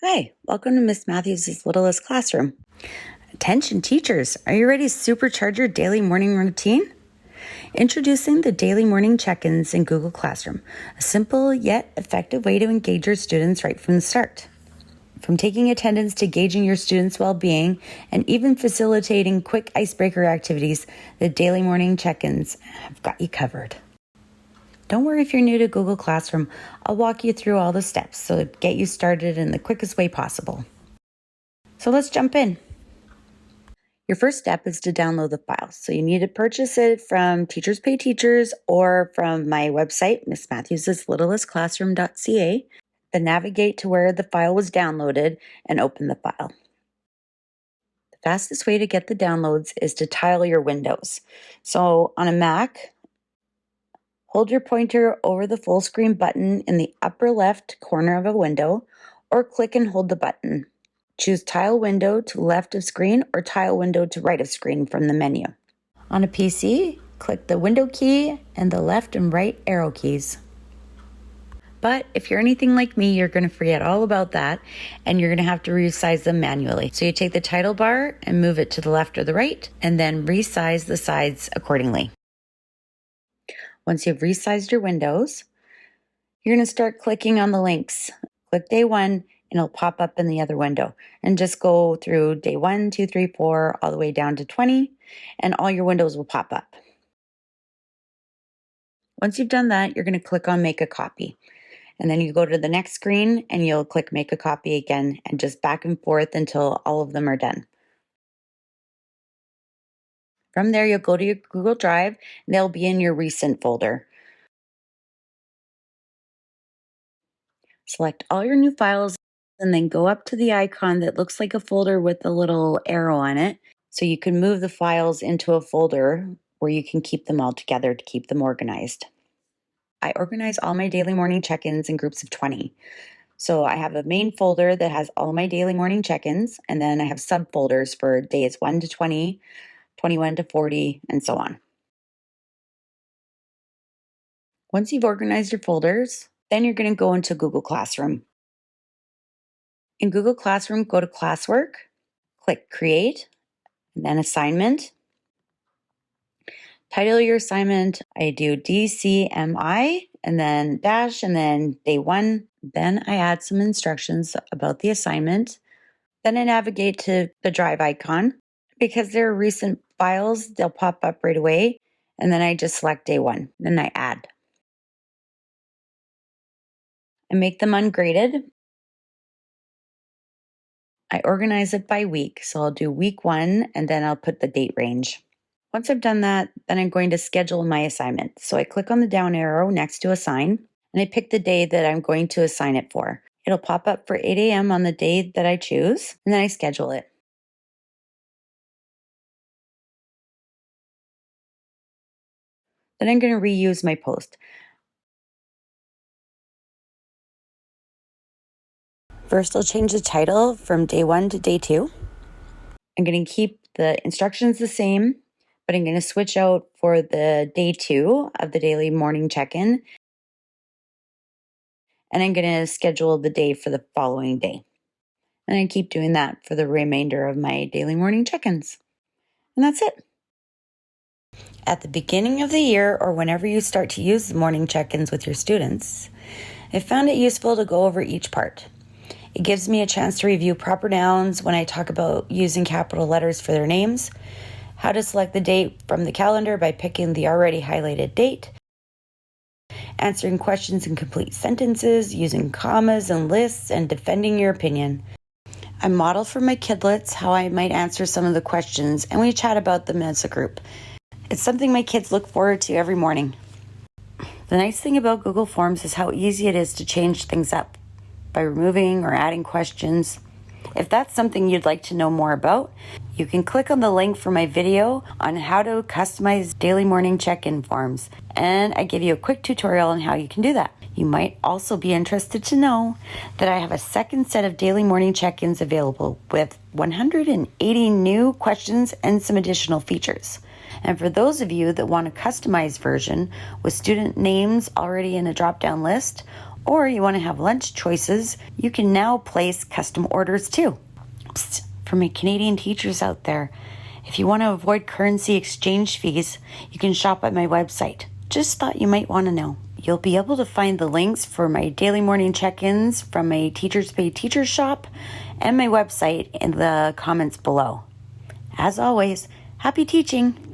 Hi, welcome to Miss Matthews' Littlest classroom. Attention teachers, are you ready to supercharge your daily morning routine? Introducing the daily morning check-ins in Google Classroom, a simple yet effective way to engage your students right from the start. From taking attendance to gauging your students' well-being and even facilitating quick icebreaker activities, the daily morning check-ins have got you covered. Don't worry if you're new to Google Classroom. I'll walk you through all the steps so to get you started in the quickest way possible. So let's jump in. Your first step is to download the file. So you need to purchase it from Teachers Pay Teachers or from my website, missmatthews'slittlestclassroom.ca. Then navigate to where the file was downloaded and open the file. The fastest way to get the downloads is to tile your windows. So on a Mac, hold your pointer over the full screen button in the upper left corner of a window, or click and hold the button. Choose Tile Window to left of screen or Tile Window to right of screen from the menu. On a PC, click the Window key and the left and right arrow keys. But if you're anything like me, you're going to forget all about that and you're going to have to resize them manually. So you take the title bar and move it to the left or the right, and then resize the sides accordingly. Once you've resized your windows, you're going to start clicking on the links. Click day 1 and it'll pop up in the other window. And just go through day 1, 2, 3, 4, all the way down to 20, and all your windows will pop up. Once you've done that, you're going to click on Make a Copy. And then you go to the next screen and you'll click Make a Copy again, and just back and forth until all of them are done. From there, you'll go to your Google Drive, and they'll be in your Recent folder. Select all your new files and then go up to the icon that looks like a folder with a little arrow on it, so you can move the files into a folder where you can keep them all together to keep them organized. I organize all my daily morning check-ins in groups of 20. So I have a main folder that has all my daily morning check-ins, and then I have subfolders for days 1 to 20, 21 to 40, and so on. Once you've organized your folders, then you're going to go into Google Classroom. In Google Classroom, go to Classwork, click Create, and then Assignment. Title your assignment, I do DCMI, and then dash, and then day 1. Then I add some instructions about the assignment. Then I navigate to the Drive icon. Because they're recent files, they'll pop up right away. And then I just select day 1, then I add. I make them ungraded. I organize it by week. So I'll do week 1, and then I'll put the date range. Once I've done that, then I'm going to schedule my assignment. So I click on the down arrow next to Assign, and I pick the day that I'm going to assign it for. It'll pop up for 8 a.m. on the day that I choose, and then I schedule it. Then I'm going to reuse my post. First, I'll change the title from day 1 to day 2. I'm going to keep the instructions the same, but I'm going to switch out for the day 2 of the daily morning check-in. And I'm going to schedule the day for the following day. And I keep doing that for the remainder of my daily morning check-ins. And that's it. At the beginning of the year, or whenever you start to use the morning check-ins with your students, I found it useful to go over each part. It gives me a chance to review proper nouns when I talk about using capital letters for their names, how to select the date from the calendar by picking the already highlighted date, answering questions in complete sentences, using commas and lists, and defending your opinion. I model for my kidlets how I might answer some of the questions, and we chat about them as a group. It's something my kids look forward to every morning. The nice thing about Google Forms is how easy it is to change things up by removing or adding questions. If that's something you'd like to know more about, you can click on the link for my video on how to customize daily morning check-in forms, and I give you a quick tutorial on how you can do that. You might also be interested to know that I have a second set of daily morning check-ins available with 180 new questions and some additional features. And for those of you that want a customized version with student names already in a drop-down list, or you want to have lunch choices, you can now place custom orders too. Psst, for my Canadian teachers out there, if you want to avoid currency exchange fees, you can shop at my website. Just thought you might want to know. You'll be able to find the links for my daily morning check-ins from my Teachers Pay Teachers shop and my website in the comments below. As always, happy teaching!